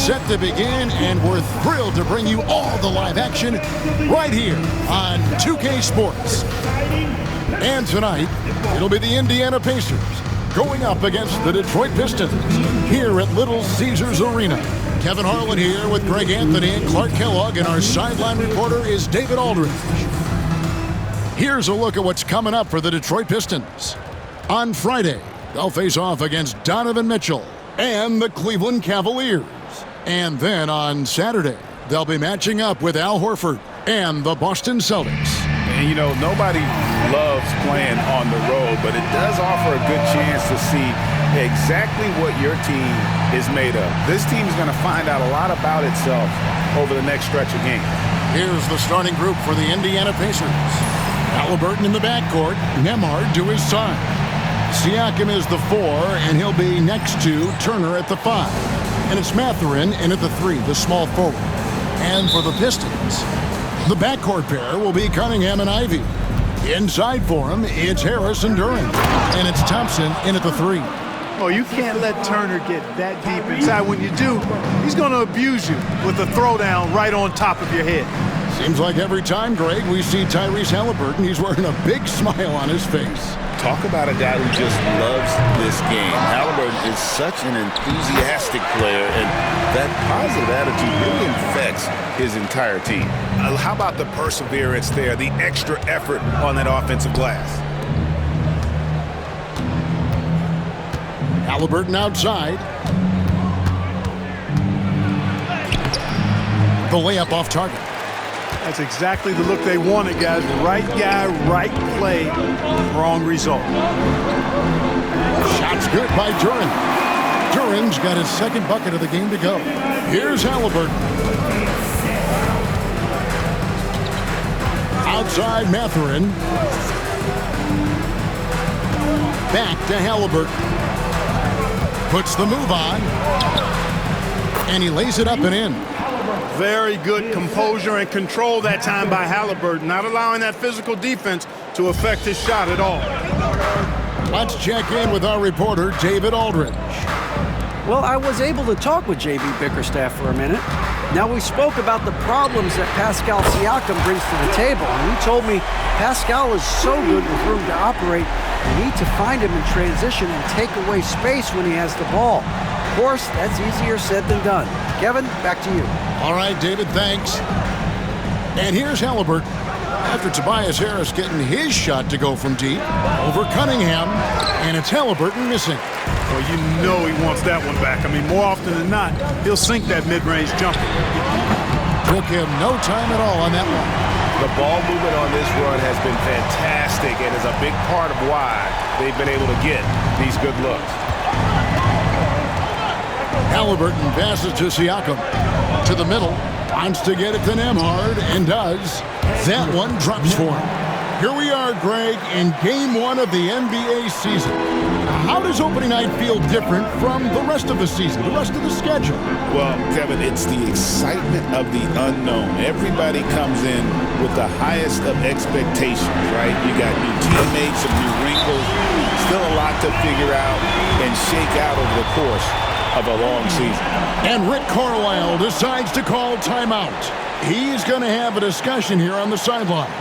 set to begin, and we're thrilled to bring you all the live action right here on 2K Sports. And tonight, it'll be the Indiana Pacers going up against the Detroit Pistons here at Little Caesars Arena. Kevin Harlan here with Greg Anthony and Clark Kellogg, and our sideline reporter is David Aldridge. Here's a look at what's coming up for the Detroit Pistons. On Friday, they'll face off against Donovan Mitchell and the Cleveland Cavaliers. And then on Saturday, they'll be matching up with Al Horford and the Boston Celtics. And, you know, nobody loves playing on the road, but it does offer a good chance to see exactly what your team is made of. This team is going to find out a lot about itself over the next stretch of games. Here's the starting group for the Indiana Pacers. Halliburton in the backcourt, Nembhard to his side. Siakam is the 4, and he'll be next to Turner at the 5. And it's Mathurin in at the 3, the small forward. And for the Pistons, the backcourt pair will be Cunningham and Ivey. Inside for him, it's Harris and Duran. And it's Thompson in at the 3. Oh, you can't let Turner get that deep inside. When you do, he's going to abuse you with a throwdown right on top of your head. Seems like every time, Greg, we see Tyrese Halliburton, he's wearing a big smile on his face. Talk about a guy who just loves this game. Halliburton is such an enthusiastic player, and that positive attitude really affects his entire team. How about the perseverance there, the extra effort on that offensive glass? Halliburton outside. The layup off target. That's exactly the look they wanted, guys. Right guy, right play, wrong result. Shot's good by Duran. Duran's got his second bucket of the game to go. Here's Halliburton. Outside Mathurin. Back to Halliburton. Puts the move on. And he lays it up and in. Very good composure and control that time by Halliburton, not allowing that physical defense to affect his shot at all. Let's check in with our reporter, David Aldridge. Well, I was able to talk with J.B. Bickerstaff for a minute. Now, we spoke about the problems that Pascal Siakam brings to the table, and he told me Pascal is so good with room to operate, you need to find him in transition and take away space when he has the ball. Of course, that's easier said than done. Kevin, back to you. All right, David, thanks. And here's Halliburton. After Tobias Harris getting his shot to go from deep, over Cunningham, and it's Halliburton missing. Well, you know he wants that one back. I mean, more often than not, he'll sink that mid-range jumper. Took him no time at all on that one. The ball movement on this run has been fantastic and is a big part of why they've been able to get these good looks. Halliburton passes to Siakam. To the middle. Wants to get it to Nembhard, and does. That one drops for him. Here we are, Greg, in Game 1 of the NBA season. How does opening night feel different from the rest of the season, the rest of the schedule? Well, Kevin, it's the excitement of the unknown. Everybody comes in with the highest of expectations, right? You got new teammates, some new wrinkles, still a lot to figure out and shake out over the course of a long season. And Rick Carlisle decides to call timeout. He's going to have a discussion here on the sideline.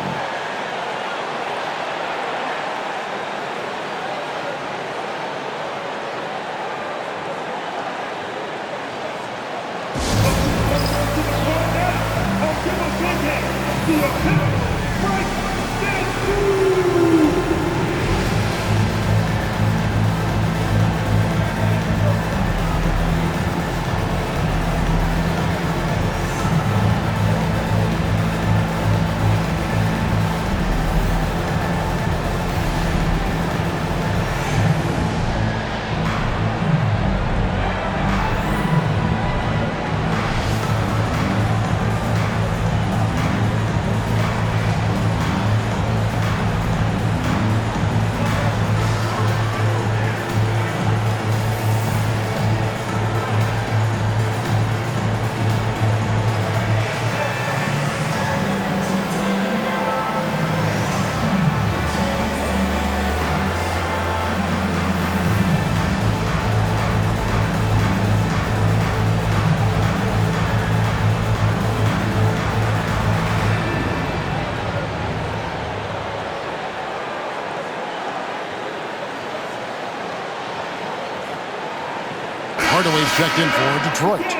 Hardaway's checked in for Detroit.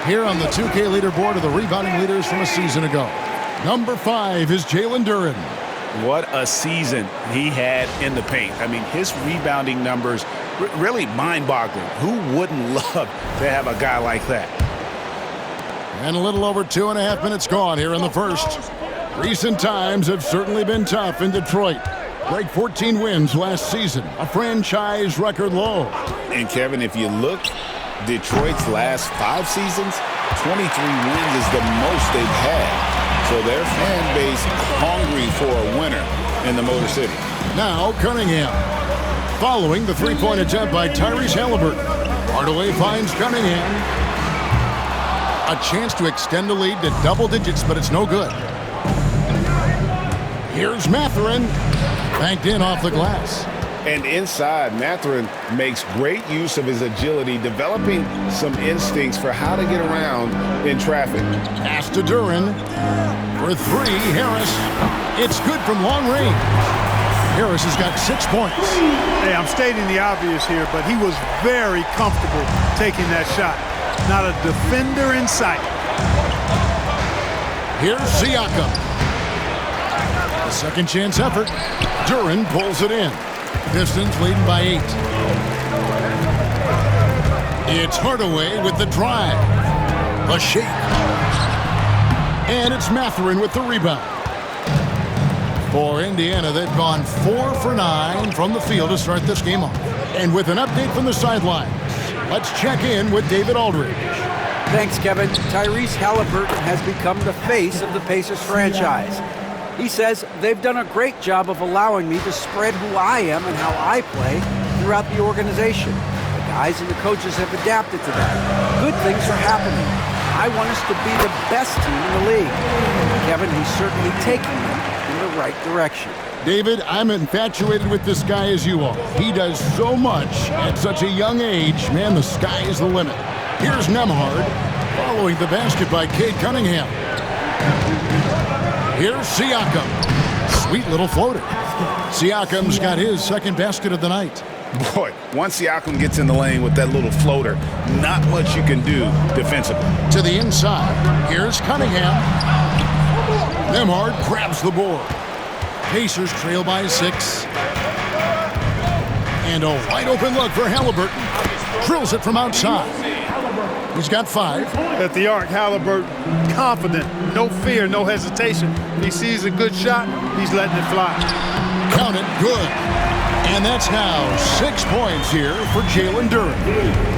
Here on the 2K leaderboard are the rebounding leaders from a season ago. Number 5 is Jalen Duren. What a season he had in the paint. I mean, his rebounding numbers really mind-boggling. Who wouldn't love to have a guy like that? And a little over 2.5 minutes gone here in the first. Recent times have certainly been tough in Detroit. Break 14 wins last season, a franchise record low. And Kevin, if you look, Detroit's last 5 seasons, 23 wins is the most they've had. So their fan base hungry for a winner in the Motor City. Now Cunningham. Following the three-point attempt by Tyrese Halliburton. Hardaway finds Cunningham. A chance to extend the lead to double digits, but it's no good. Here's Mathurin. Banked in off the glass. And inside, Mathurin makes great use of his agility, developing some instincts for how to get around in traffic. Pass to Duren. For 3, Harris. It's good from long range. Harris has got 6 points. Hey, I'm stating the obvious here, but he was very comfortable taking that shot. Not a defender in sight. Here's Siakam. A second chance effort. Duren pulls it in. Pistons leading by 8. It's Hardaway with the drive. A shake. And it's Mathurin with the rebound. For Indiana, they've gone 4 for 9 from the field to start this game off. And with an update from the sidelines, let's check in with David Aldridge. Thanks, Kevin. Tyrese Halliburton has become the face of the Pacers franchise. He says they've done a great job of allowing me to spread who I am and how I play throughout the organization. The guys and the coaches have adapted to that. Good things are happening. I want us to be the best team in the league. Kevin, he's certainly taking them in the right direction. David, I'm infatuated with this guy as you are. He does so much at such a young age. Man, the sky is the limit. Here's Nembhard, following the basket by Cade Cunningham. Here's Siakam. Sweet little floater. Siakam's got his second basket of the night. Boy, once Siakam gets in the lane with that little floater, not much you can do defensively. To the inside. Here's Cunningham. Nembhard grabs the board. Pacers trail by 6. And a wide open look for Halliburton. Drills it from outside. He's got 5. At the arc, Halliburton, confident, no fear, no hesitation. When he sees a good shot, he's letting it fly. Count it, good. And that's now 6 points here for Jalen Duren.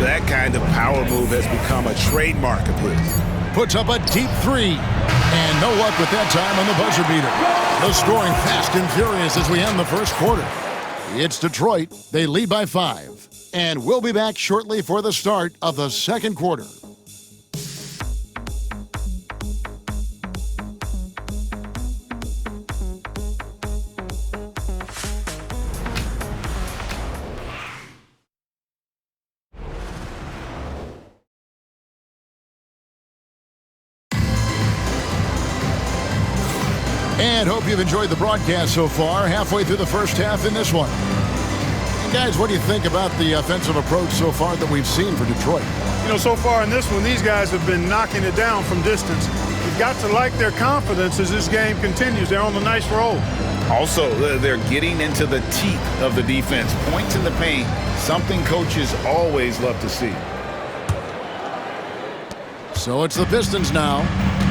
That kind of power move has become a trademark of his. Puts up a deep 3. And no luck with that time on the buzzer beater. No scoring fast and furious as we end the first quarter. It's Detroit. They lead by 5. And we'll be back shortly for the start of the second quarter. And hope you've enjoyed the broadcast so far, halfway through the first half in this one. And guys, what do you think about the offensive approach so far that we've seen for Detroit? You know, so far in this one, these guys have been knocking it down from distance. You've got to like their confidence as this game continues. They're on a nice roll. Also, they're getting into the teeth of the defense. Points in the paint, something coaches always love to see. So it's the Pistons now.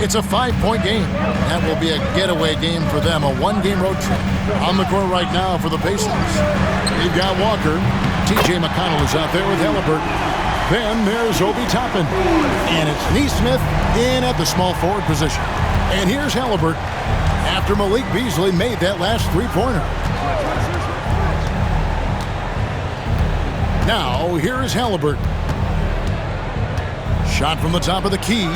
It's a 5-point game. That will be a getaway game for them, a 1-game road trip. On the court right now for the Pacers. They've got Walker. T.J. McConnell is out there with Halliburton. Then there's Obi Toppin. And it's Neesmith in at the small forward position. And here's Halliburton after Malik Beasley made that last three-pointer. Now, here is Halliburton. Shot from the top of the key.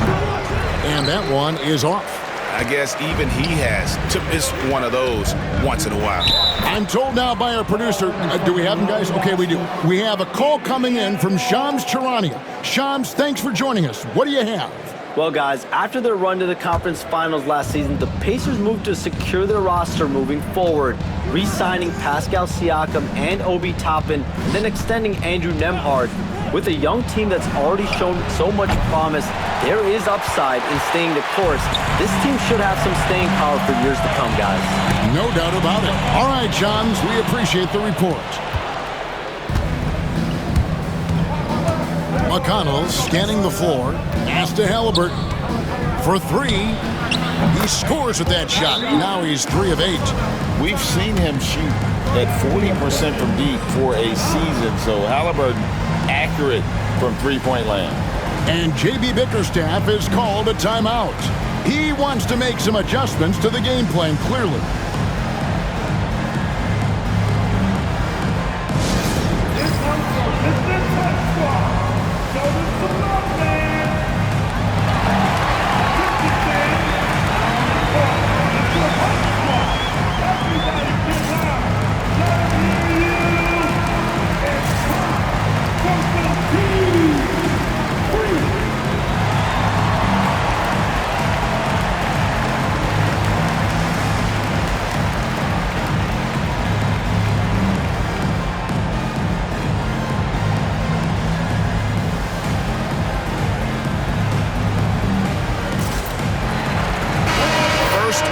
And that one is off. I guess even he has to miss one of those once in a while. I'm told now by our producer, do we have him, guys? Okay, we do. We have a call coming in from Shams Charania. Shams, thanks for joining us. What do you have? Well, guys, after their run to the conference finals last season, the Pacers moved to secure their roster moving forward, re-signing Pascal Siakam and Obi Toppin, and then extending Andrew Nembhard. With a young team that's already shown so much promise, there is upside in staying the course. This team should have some staying power for years to come, guys. No doubt about it. All right, Johns, we appreciate the report. McConnell scanning the floor. Pass to Halliburton. For three. He scores with that shot. Now he's 3 of 8. We've seen him shoot at 40% from deep for a season. So Halliburton accurate from three-point land. And J.B. Bickerstaff is called a timeout. He wants to make some adjustments to the game plan, clearly.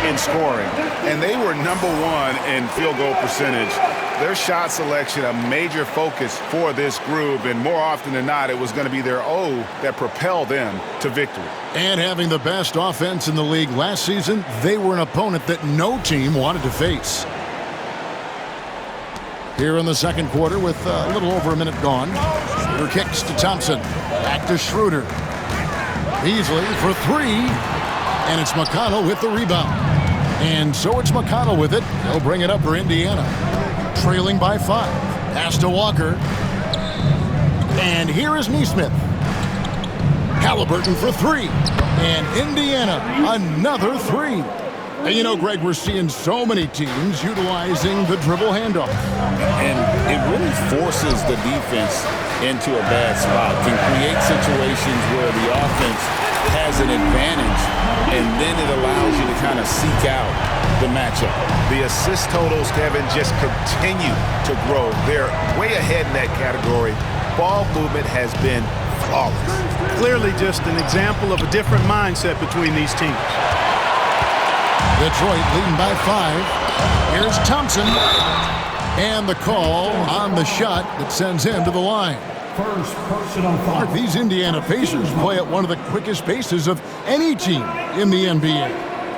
In scoring, and they were #1 in field goal percentage. Their shot selection a major focus for this group, and more often than not, it was going to be their O that propelled them to victory. And having the best offense in the league last season, they were an opponent that no team wanted to face. Here in the second quarter with a little over a minute gone. Schroeder kicks to Thompson. Back to Schroeder. Beasley for 3. And it's McConnell with the rebound. And so it's McConnell with it. He'll bring it up for Indiana. Trailing by 5. Pass to Walker. And here is Neesmith. Halliburton for 3. And Indiana, another 3. And you know, Greg, we're seeing so many teams utilizing the dribble handoff. And it really forces the defense into a bad spot. Can create situations where the offense has an advantage, and then it allows you to kind of seek out the matchup. The assist totals, Kevin, just continue to grow. They're way ahead in that category. Ball movement has been flawless. Clearly just an example of a different mindset between these teams. Detroit leading by 5. Here's Thompson. And the call on the shot that sends him to the line. First personal foul. Mark, these Indiana Pacers play at one of the quickest paces of any team in the NBA.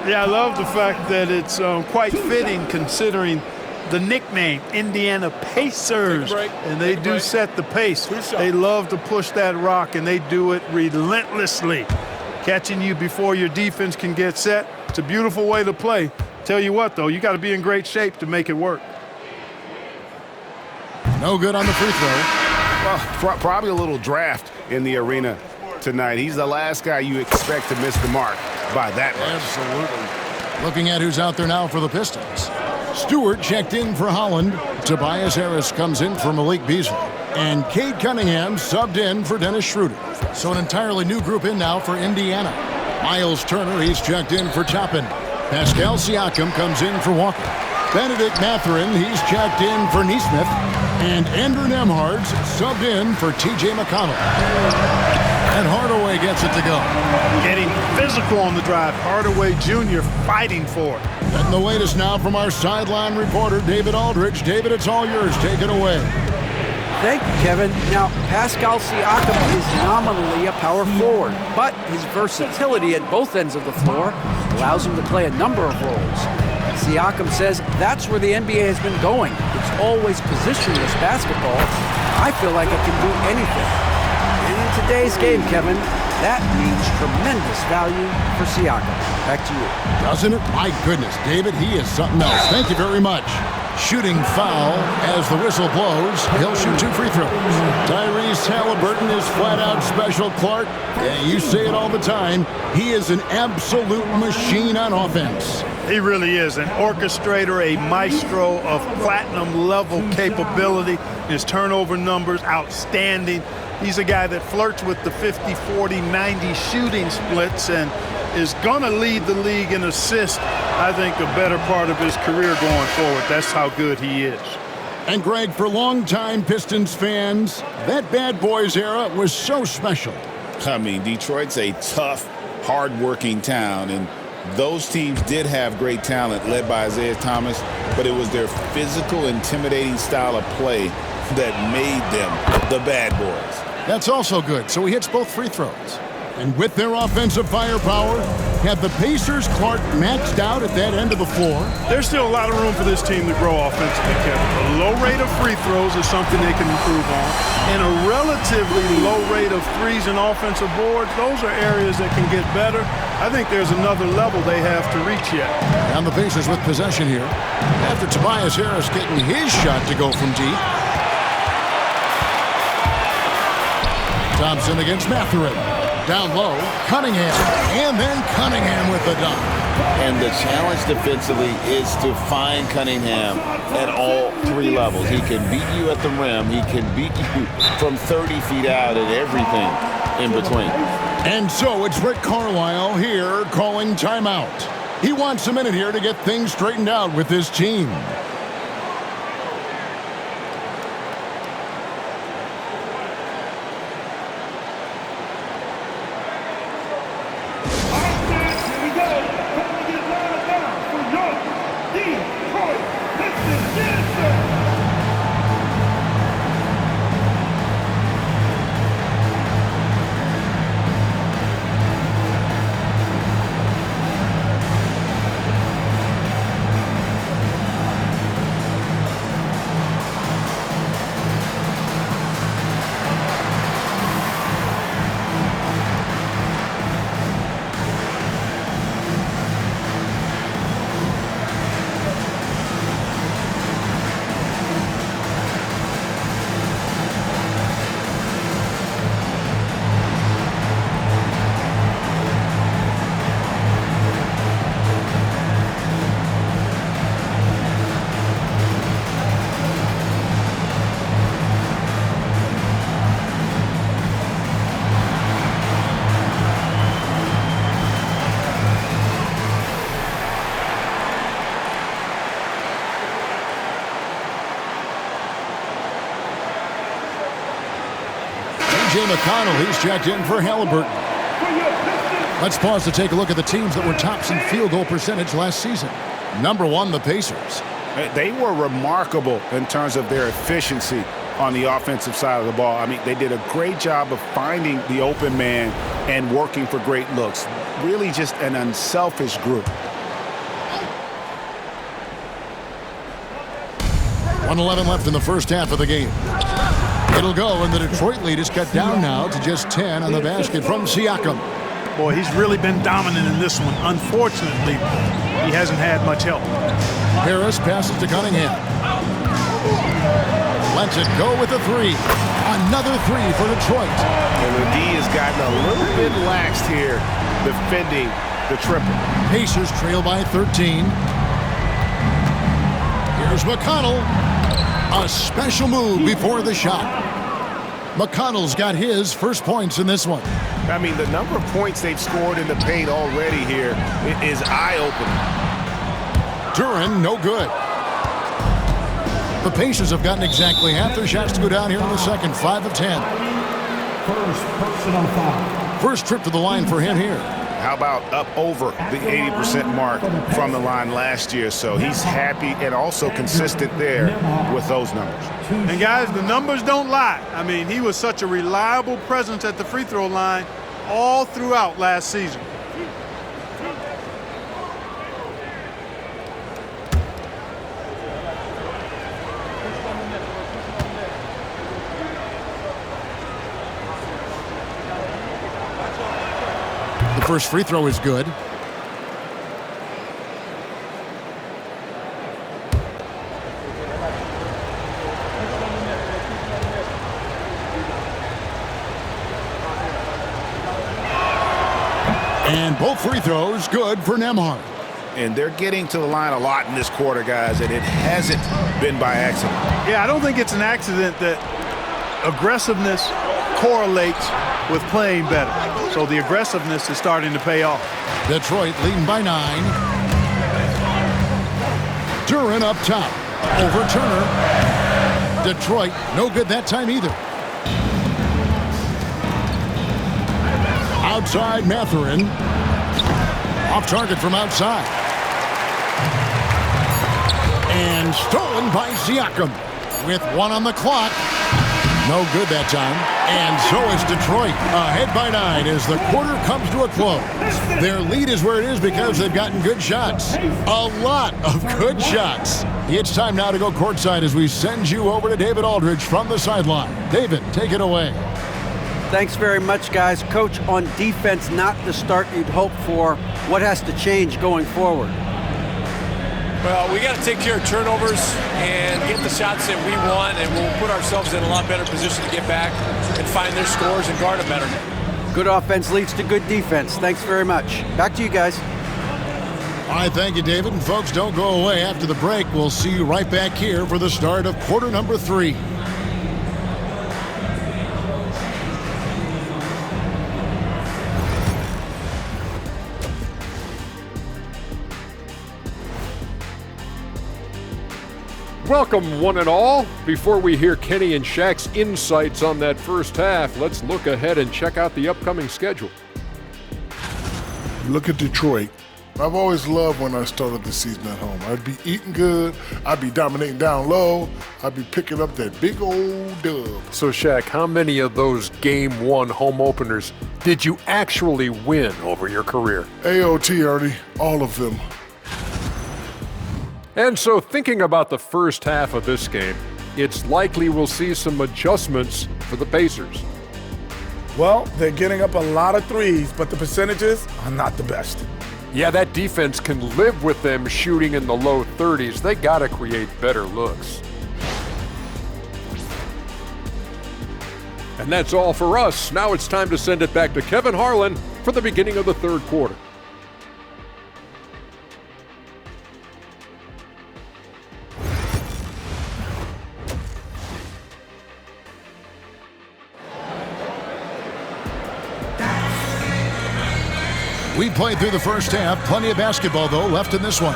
Yeah, I love the fact that it's quite fitting considering the nickname, Indiana Pacers. And they do set the pace. They love to push that rock, and they do it relentlessly. Catching you before your defense can get set. It's a beautiful way to play. Tell you what, though, you got to be in great shape to make it work. No good on the free throw. Well, probably a little draft in the arena tonight. He's the last guy you expect to miss the mark by that much. Absolutely. Looking at who's out there now for the Pistons. Stewart checked in for Holland. Tobias Harris comes in for Malik Beasley. And Cade Cunningham subbed in for Dennis Schroeder. So an entirely new group in now for Indiana. Miles Turner, he's checked in for Toppin. Pascal Siakam comes in for Walker. Benedict Mathurin, he's checked in for Neesmith. And Andrew Nembhard's subbed in for T.J. McConnell. And Hardaway gets it to go. Getting physical on the drive. Hardaway Jr. fighting for it. And the latest now from our sideline reporter, David Aldridge. David, it's all yours. Take it away. Thank you, Kevin. Now, Pascal Siakam is nominally a power forward, but his versatility at both ends of the floor allows him to play a number of roles. Siakam says that's where the NBA has been going. It's always positionless basketball. I feel like I can do anything. And in today's game, Kevin, that means tremendous value for Siakam. Back to you. Doesn't it? My goodness, David, he is something else. Thank you very much. Shooting foul as the whistle blows. He'll shoot 2 free throws. Tyrese Halliburton is flat out special, Clark. Yeah, you say it all the time. He is an absolute machine on offense. He really is an orchestrator, a maestro of platinum-level capability. His turnover numbers, outstanding. He's a guy that flirts with the 50, 40, 90 shooting splits and is going to lead the league in assists, I think, a better part of his career going forward. That's how good he is. And Greg, for longtime Pistons fans, that bad boys era was so special. I mean, Detroit's a tough, hard-working town, and those teams did have great talent led by Isaiah Thomas, but it was their physical, intimidating style of play that made them the bad boys. That's also good, so he hits both free throws. And with their offensive firepower, have the Pacers Clark maxed out at that end of the floor? There's still a lot of room for this team to grow offensively, Kevin. A low rate of free throws is something they can improve on. And a relatively low rate of threes and offensive boards, those are areas that can get better. I think there's another level they have to reach yet. And the Pacers with possession here. After Tobias Harris getting his shot to go from deep. Thompson against Mathurin. Down low, Cunningham, and then Cunningham with the dunk. And the challenge defensively is to find Cunningham at all three levels. He can beat you at the rim. He can beat you from 30 feet out and everything in between. And so it's Rick Carlisle here calling timeout. He wants a minute here to get things straightened out with his team. McConnell, he's checked in for Halliburton. Let's pause to take a look at the teams that were tops in field goal percentage last season. Number one, the Pacers. They were remarkable in terms of their efficiency on the offensive side of the ball. I mean, they did a great job of finding the open man and working for great looks. Really just an unselfish group. 1:11 left in the first half of the game. It'll go, and the Detroit lead is cut down now to just 10 on the basket from Siakam. Boy, he's really been dominant in this one. Unfortunately, he hasn't had much help. Harris passes to Cunningham. Lets it go with a three. Another three for Detroit. And the D has gotten a little bit laxed here defending the triple. Pacers trail by 13. Here's McConnell. A special move before the shot. McConnell's got his first points in this one. I mean, the number of points they've scored in the paint already here is eye-opening. Duran, no good. The Pacers have gotten exactly half their shots to go down here in the second, 5 of 10. First personal foul. First trip to the line for him here. How about up over the 80% mark from the line last year? So he's happy and also consistent there with those numbers. And guys, the numbers don't lie. I mean, he was such a reliable presence at the free throw line all throughout last season. The first free throw is good. And both free throws good for Nembhard. And they're getting to the line a lot in this quarter, guys, and it hasn't been by accident. Yeah, I don't think it's an accident that aggressiveness correlates with playing better. So the aggressiveness is starting to pay off. Detroit leading by 9. Duran up top. Over Turner. Detroit, no good that time either. Outside Mathurin. Off target from outside. And stolen by Siakam. With 1 on the clock. No good that time. And so is Detroit. Ahead by 9 as the quarter comes to a close. Their lead is where it is because they've gotten good shots. A lot of good shots. It's time now to go courtside as we send you over to David Aldridge from the sideline. David, take it away. Thanks very much, guys. Coach, on defense, not the start you'd hope for. What has to change going forward? Well, we got to take care of turnovers and get the shots that we want, and we'll put ourselves in a lot better position to get back and find their scores and guard them better. Good offense leads to good defense. Thanks very much. Back to you guys. All right, thank you, David. And folks, don't go away. After the break, we'll see you right back here for the start of quarter number 3. Welcome, one and all. Before we hear Kenny and Shaq's insights on that first half, let's look ahead and check out the upcoming schedule. Look at Detroit. I've always loved when I started the season at home. I'd be eating good, I'd be dominating down low, I'd be picking up that big old dub. So, Shaq, how many of those Game 1 home openers did you actually win over your career? AOT, Ernie, all of them. And so, thinking about the first half of this game, it's likely we'll see some adjustments for the Pacers. Well, they're getting up a lot of threes, but the percentages are not the best. Yeah, that defense can live with them shooting in the low 30s. They got to create better looks. And that's all for us. Now it's time to send it back to Kevin Harlan for the beginning of the third quarter. We played through the first half. Plenty of basketball, though, left in this one.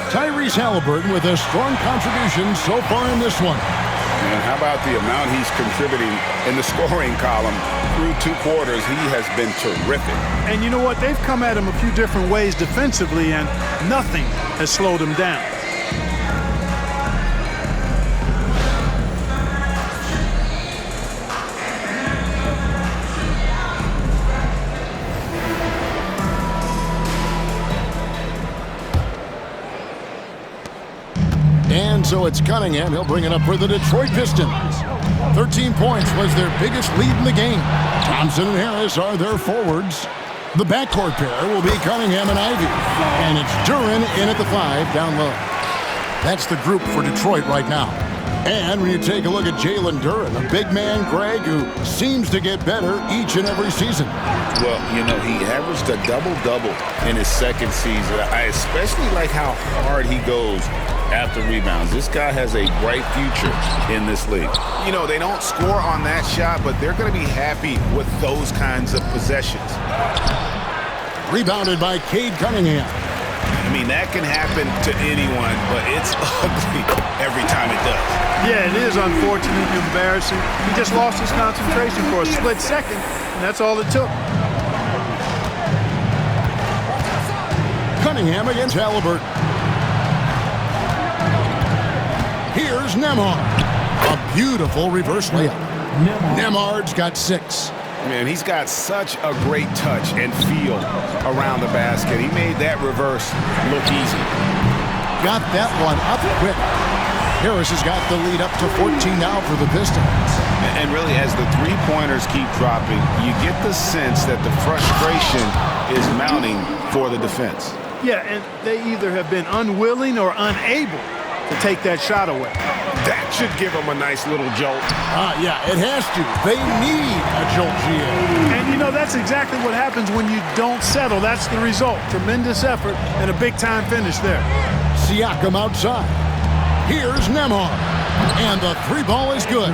Tyrese Halliburton with a strong contribution so far in this one. And how about the amount he's contributing in the scoring column through 2 quarters? He has been terrific. And you know what? They've come at him a few different ways defensively, and nothing has slowed him down. And so it's Cunningham. He'll bring it up for the Detroit Pistons. 13 points was their biggest lead in the game. Thompson and Harris are their forwards. The backcourt pair will be Cunningham and Ivy. And it's Duren in at the 5 down low. That's the group for Detroit right now. And when you take a look at Jalen Duren, a big man, Greg, who seems to get better each and every season. Well, you know, he averaged a double-double in his second season. I especially like how hard he goes after rebounds. This guy has a bright future in this league. You know, they don't score on that shot, but they're going to be happy with those kinds of possessions. Rebounded by Cade Cunningham. I mean, that can happen to anyone, but it's ugly every time it does. Yeah, it is unfortunate and embarrassing. He just lost his concentration for a split second, and that's all it took. Cunningham against Halliburton. Here's Nembhard. A beautiful reverse layup. Nembhard's got 6. Man, he's got such a great touch and feel around the basket. He made that reverse look easy. Got that one up quick. Harris has got the lead up to 14 now for the Pistons. And really, as the three-pointers keep dropping, you get the sense that the frustration is mounting for the defense. Yeah, and they either have been unwilling or unable to take that shot away. That should give them a nice little jolt. Yeah, it has to. They need a jolt, GA. And, you know, that's exactly what happens when you don't settle. That's the result. Tremendous effort and a big-time finish there. Siakam outside. Here's Nembhard. And the 3 ball is good.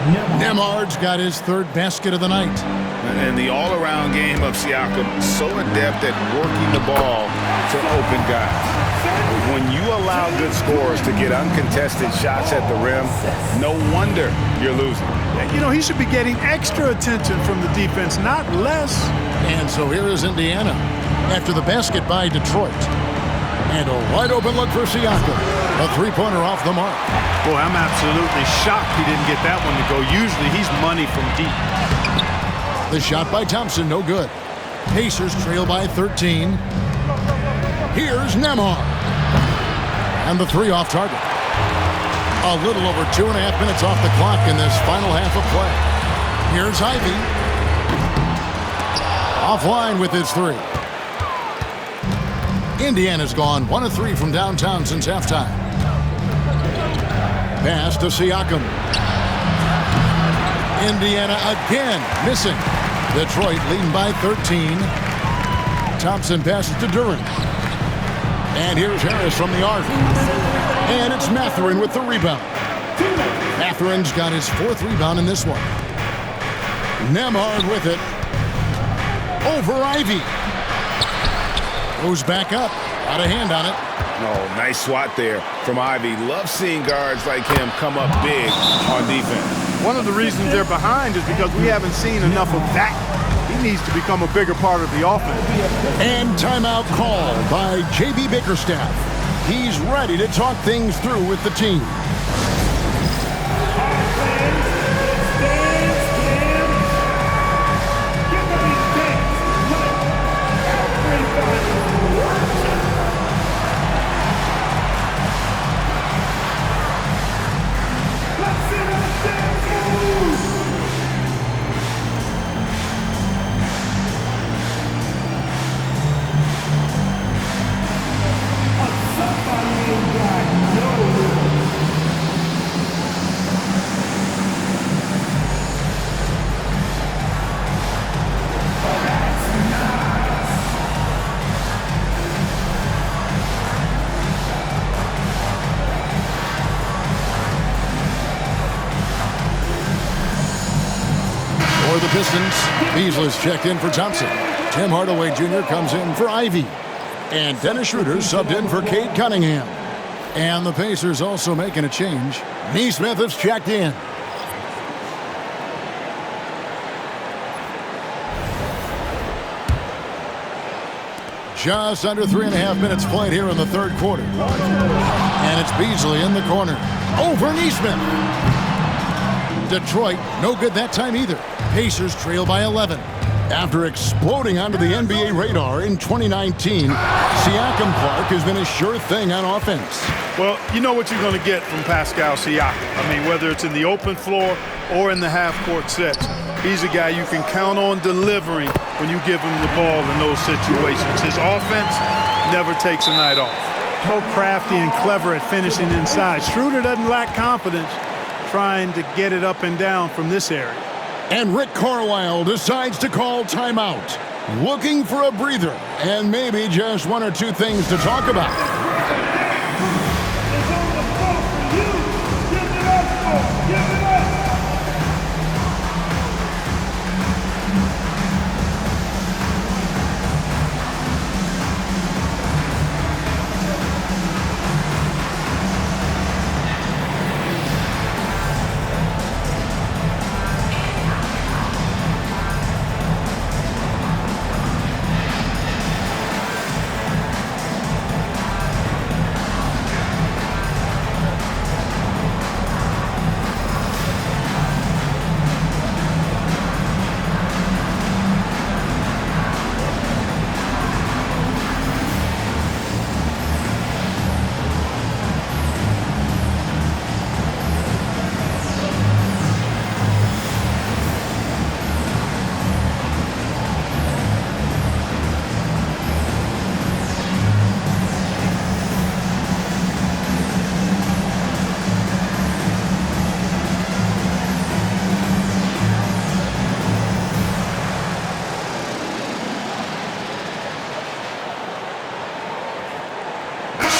Nemhard's got his third basket of the night. And the all-around game of Siakam, so adept at working the ball to open guys. When you allow good scorers to get uncontested shots at the rim, no wonder you're losing. You know, he should be getting extra attention from the defense, not less. And so here is Indiana after the basket by Detroit. And a wide-open look for Siakam. A three-pointer off the mark. Boy, I'm absolutely shocked he didn't get that one to go. Usually he's money from deep. The shot by Thompson, no good. Pacers trail by 13. Here's Nemhard. And the three off target. A little over 2.5 minutes off the clock in this final half of play. Here's Ivy. Offline with his three. Indiana's gone 1 of 3 from downtown since halftime. Pass to Siakam. Indiana again missing. Detroit leading by 13. Thompson passes to Duran. And here's Harris from the arc. And it's Mathurin with the rebound. Mathurin's got his 4th rebound in this one. Nemhard with it. Over Ivy. Goes back up. Got a hand on it. Oh, nice swat there from Ivy. Love seeing guards like him come up big on defense. One of the reasons they're behind is because we haven't seen enough of that. He needs to become a bigger part of the offense. And timeout called by J.B. Bickerstaff. He's ready to talk things through with the team. For the Pistons, Beasley's checked in for Thompson. Tim Hardaway Jr. comes in for Ivy. And Dennis Schroeder subbed in for Cade Cunningham. And the Pacers also making a change. Neesmith is checked in. Just under 3.5 minutes played here in the third quarter. And it's Beasley in the corner. Over Neesmith. Detroit, no good that time either. Pacers trail by 11. After exploding onto the NBA radar in 2019, Siakam Clark has been a sure thing on offense. Well, you know what you're going to get from Pascal Siakam. I mean, whether it's in the open floor or in the half-court sets, he's a guy you can count on delivering when you give him the ball in those situations. His offense never takes a night off. So crafty and clever at finishing inside. Schroeder doesn't lack confidence trying to get it up and down from this area. And Rick Carlisle decides to call timeout, looking for a breather and maybe just 1 or 2 things to talk about.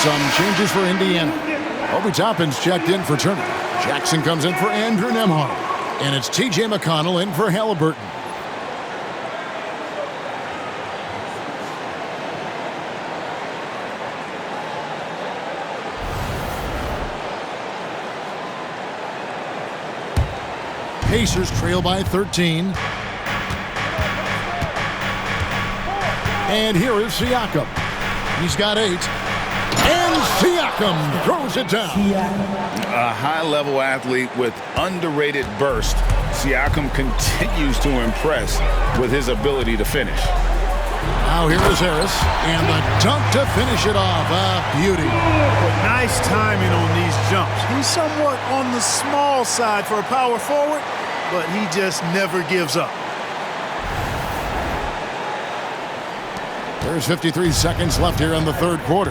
Some changes for Indiana. Obi Toppin's checked in for Turner. Jackson comes in for Andrew Nemhard. And it's T.J. McConnell in for Halliburton. Pacers trail by 13. And here is Siakam. He's got 8. And Siakam throws it down. A high-level athlete with underrated burst. Siakam continues to impress with his ability to finish. Now here is Harris. And the dunk to finish it off. A beauty. Nice timing on these jumps. He's somewhat on the small side for a power forward, but he just never gives up. There's 53 seconds left here in the third quarter.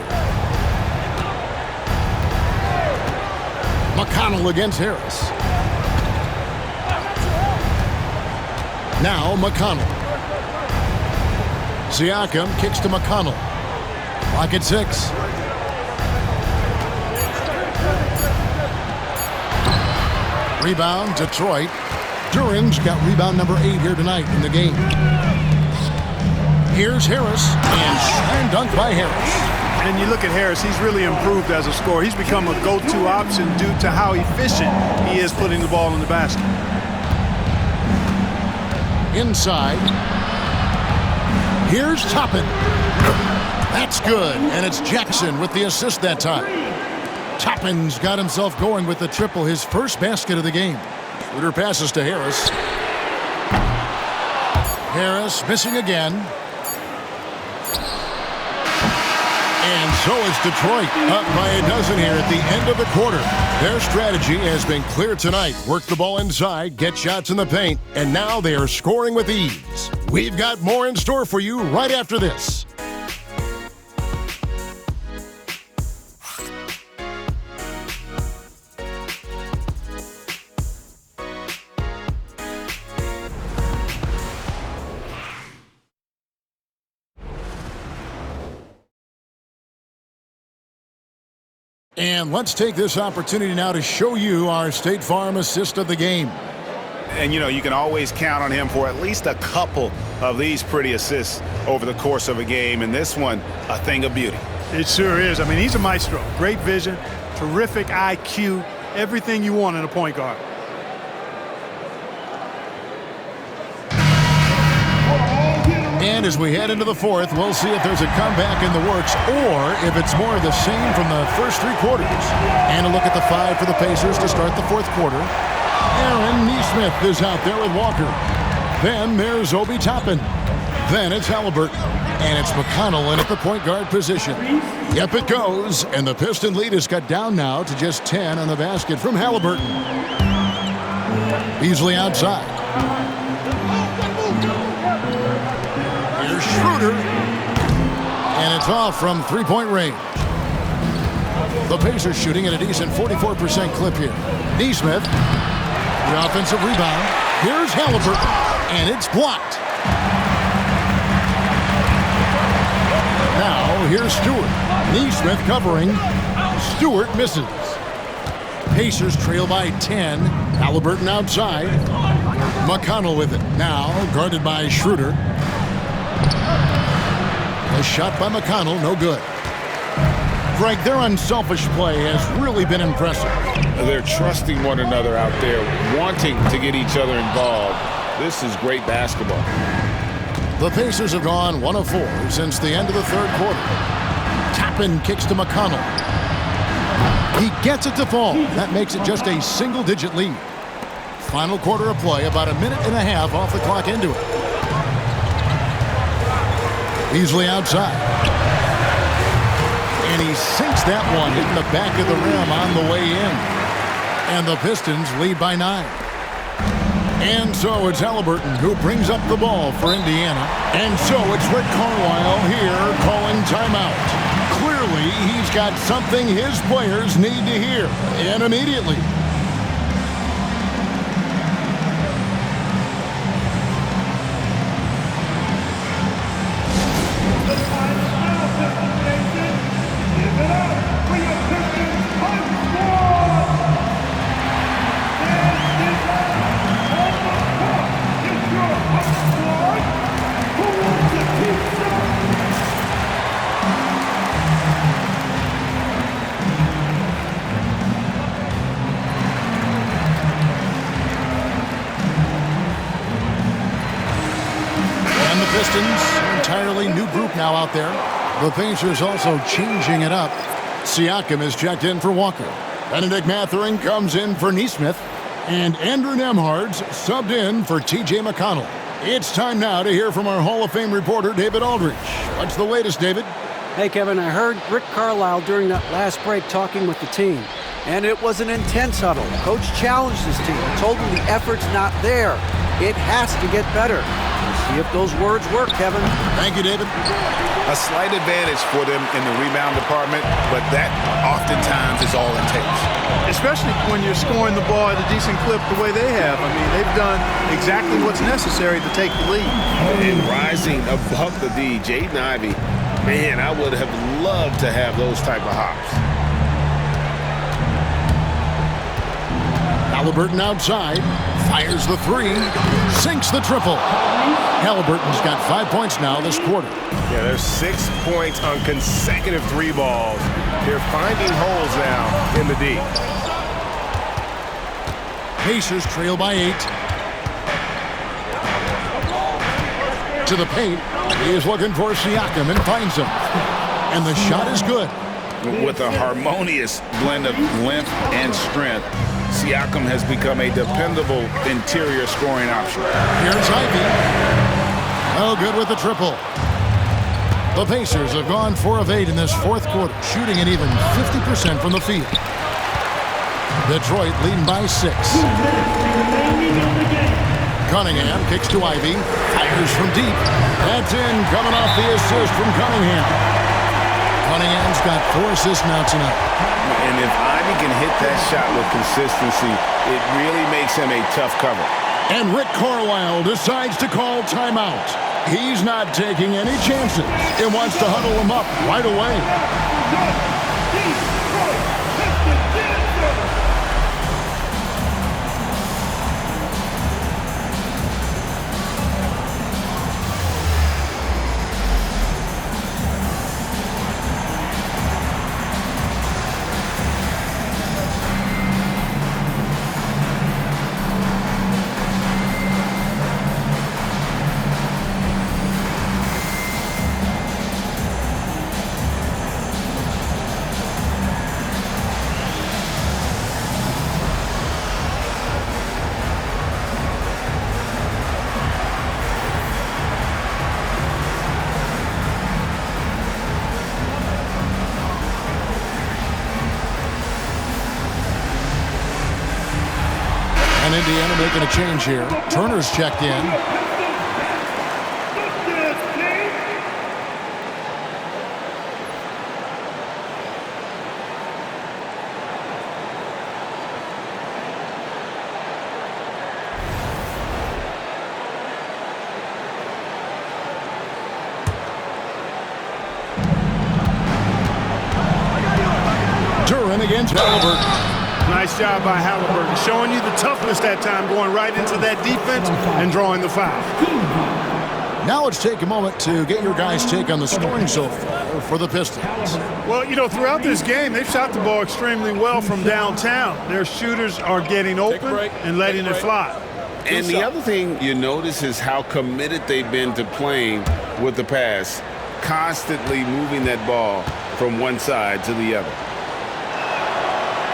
McConnell against Harris. Now McConnell. Siakam kicks to McConnell. Clock at 6. Rebound, Detroit. Duran's got rebound number 8 here tonight in the game. Here's Harris, and slam dunk by Harris. And you look at Harris, he's really improved as a scorer. He's become a go-to option due to how efficient he is putting the ball in the basket. Inside. Here's Toppin. That's good, and it's Jackson with the assist that time. Toppin's got himself going with the triple, his first basket of the game. Schroeder passes to Harris. Harris missing again. And so it's Detroit up by a dozen here at the end of the quarter. Their strategy has been clear tonight. Work the ball inside, get shots in the paint, and now they are scoring with ease. We've got more in store for you right after this. And let's take this opportunity now to show you our State Farm assist of the game. And, you know, you can always count on him for at least a couple of these pretty assists over the course of a game. And this one, a thing of beauty. It sure is. I mean, he's a maestro. Great vision, terrific IQ, everything you want in a point guard. And as we head into the fourth, we'll see if there's a comeback in the works or if it's more of the same from the first 3 quarters. And a look at the 5 for the Pacers to start the fourth quarter. Aaron Nesmith is out there with Walker. Then there's Obi Toppin. Then it's Halliburton. And it's McConnell in at the point guard position. Yep, it goes. And the Piston lead is cut down now to just 10 on the basket from Halliburton. Beasley outside. Here's Schroeder. And it's off from 3-point range. The Pacers shooting at a decent 44% clip here. Nesmith. The offensive rebound. Here's Halliburton. And it's blocked. Now, here's Stewart. Nesmith covering. Stewart misses. Pacers trail by 10. Halliburton outside. McConnell with it. Now, guarded by Schroeder. A shot by McConnell, no good. Greg, their unselfish play has really been impressive. They're trusting one another out there, wanting to get each other involved. This is great basketball. The Pacers have gone 1 of 4 since the end of the third quarter. Toppin kicks to McConnell. He gets it to fall. That makes it just a single-digit lead. Final quarter of play, about a minute and a half off the clock into it. Beasley outside. And he sinks that one, hitting the back of the rim on the way in. And the Pistons lead by 9. And so it's Halliburton who brings up the ball for Indiana. And so it's Rick Carlisle here calling timeout. Clearly, he's got something his players need to hear, and immediately. entirely new group now out there. The Pacers also changing it up. Siakam is checked in for Walker. Benedict Mathurin comes in for Nesmith. And Andrew Nembhard's subbed in for T.J. McConnell. It's time now to hear from our Hall of Fame reporter, David Aldridge. What's the latest, David? Hey, Kevin, I heard Rick Carlisle during that last break talking with the team. And it was an intense huddle. Coach challenged his team, told them the effort's not there. It has to get better. We'll see if those words work, Kevin. Thank you, David. A slight advantage for them in the rebound department, but that oftentimes is all it takes. Especially when you're scoring the ball at a decent clip the way they have. I mean, they've done exactly what's necessary to take the lead. And rising above the D, Jaden Ivey, man, I would have loved to have those type of hops. Halliburton outside, fires the three, sinks the triple. Halliburton's got 5 points now this quarter. Yeah, there's 6 points on consecutive three balls. They're finding holes now in the D. Pacers trail by 8. To the paint, he is looking for Siakam and finds him. And the shot is good. With a harmonious blend of length and strength, Siakam has become a dependable interior scoring option. Here's Ivey. Oh, good with the triple. The Pacers have gone 4 of 8 in this fourth quarter, shooting an even 50% from the field. Detroit leading by 6. Cunningham kicks to Ivey, fires from deep. That's in, coming off the assist from Cunningham. Cunningham's got 4 assists now tonight. And if Ivey can hit that shot with consistency, it really makes him a tough cover. And Rick Carlisle decides to call timeout. He's not taking any chances. He wants to huddle him up right away. And Indiana making a change here. Turner's checked in. Duran against Halliburton. Nice job by Halliburton, showing you the toughness that time, going right into that defense and drawing the foul. Now let's take a moment to get your guys' take on the scoring so far for the Pistons. Well, you know, throughout this game, they've shot the ball extremely well from downtown. Their shooters are getting open and letting it fly. And the other thing you notice is how committed they've been to playing with the pass, constantly moving that ball from one side to the other.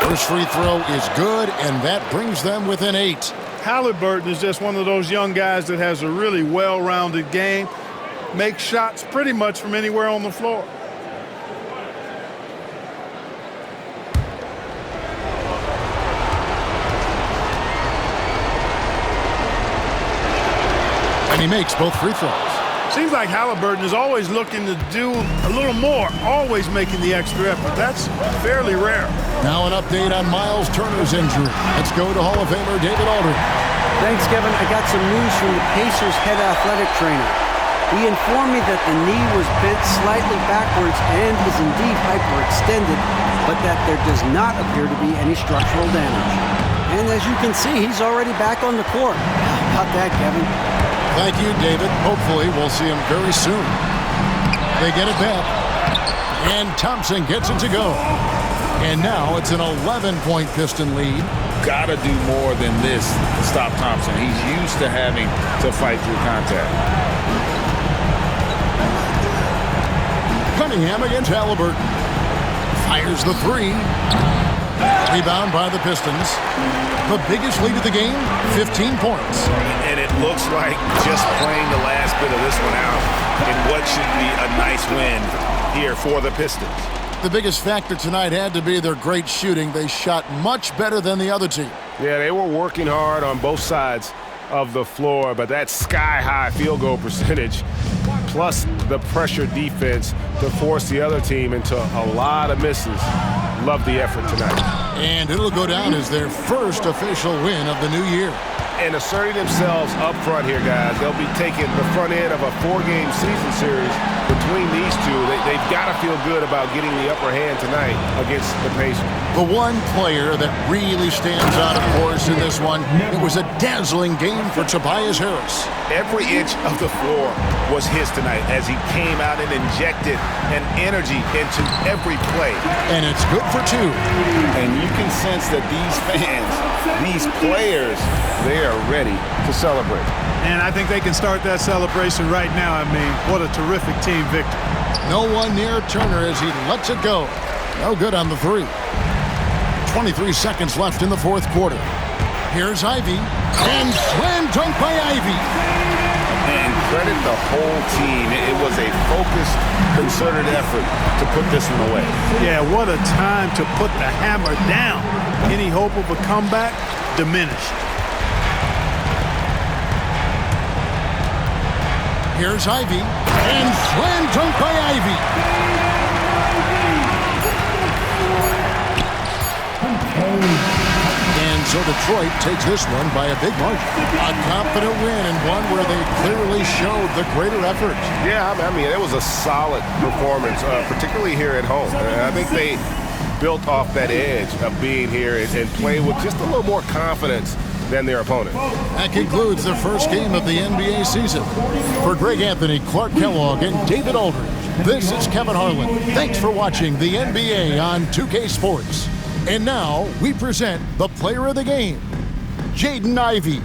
First free throw is good, and that brings them within 8. Halliburton is just one of those young guys that has a really well-rounded game, makes shots pretty much from anywhere on the floor. And he makes both free throws. Seems like Halliburton is always looking to do a little more, always making the extra effort. That's fairly rare. Now an update on Miles Turner's injury. Let's go to Hall of Famer David Aldridge. Thanks, Kevin. I got some news from the Pacers head athletic trainer. He informed me that the knee was bent slightly backwards and is indeed hyperextended, but that there does not appear to be any structural damage. And as you can see, he's already back on the court. How about that, Kevin? Thank you, David. Hopefully we'll see him very soon. They get it back. And Thompson gets it to go. And now it's an 11-point Piston lead. Gotta do more than this to stop Thompson. He's used to having to fight through contact. Cunningham against Halliburton. Fires the three. Rebound by the Pistons. The biggest lead of the game, 15 points. And it looks like just playing the last bit of this one out in what should be a nice win here for the Pistons. The biggest factor tonight had to be their great shooting. They shot much better than the other team. Yeah, they were working hard on both sides of the floor, but that sky-high field goal percentage plus the pressure defense to force the other team into a lot of misses. Love the effort tonight. And it'll go down as their first official win of the new year. And asserting themselves up front here, guys. They'll be taking the front end of a 4-game season series between these two. They've got to feel good about getting the upper hand tonight against the Pacers. The one player that really stands out, of course, in this one, it was a dazzling game for Tobias Harris. Every inch of the floor was his tonight as he came out and injected an energy into every play. And it's good for 2. And you can sense that these fans, these players, they are ready to celebrate. And I think they can start that celebration right now. I mean, what a terrific team victory. No one near Turner as he lets it go. No good on the 3. 23 seconds left in the fourth quarter. Here's Ivy, and slam dunk by Ivy. And credit the whole team. It was a focused, concerted effort to put this one away. Yeah, what a time to put the hammer down. Any hope of a comeback diminished. Here's Ivy, and slam dunk by Ivy. And so Detroit takes this one by a big margin. A confident win and one where they clearly showed the greater effort. Yeah, I mean, it was a solid performance, particularly here at home. I think they built off that edge of being here and played with just a little more confidence than their opponent. That concludes the first game of the NBA season. For Greg Anthony, Clark Kellogg, and David Aldridge, this is Kevin Harlan. Thanks for watching the NBA on 2K Sports. And now we present the player of the game, Jaden Ivey.